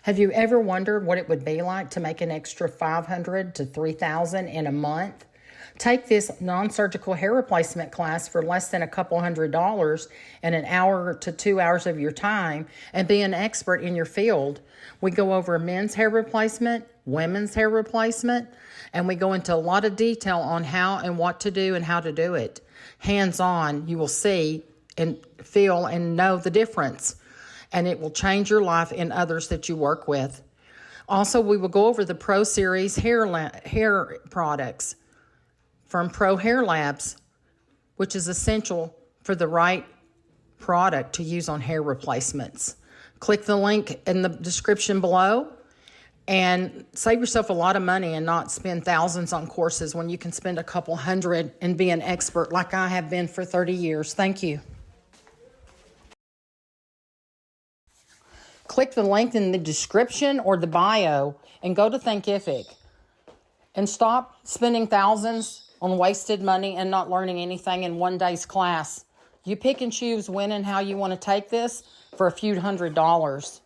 Have you ever wondered what it would be like to make an extra $500 to $3,000 in a month? Take this non-surgical hair replacement class for less than a couple $100 and an hour to 2 hours of your time and be an expert in your field. We go over men's hair replacement, women's hair replacement, and we go into a lot of detail on how and what to do and how to do it. Hands-on, you will see and feel and know the difference, and it will change your life and others that you work with. Also, we will go over the Pro Series hair products from Pro Hair Labs, which is essential for the right product to use on hair replacements. Click the link in the description below and save yourself a lot of money and not spend thousands on courses when you can spend a couple hundred and be an expert like I have been for 30 years. Thank you. Click the link in the description or the bio and go to Thinkific and stop spending thousands on wasted money and not learning anything in one day's class. You pick and choose when and how you want to take this for a few $100s.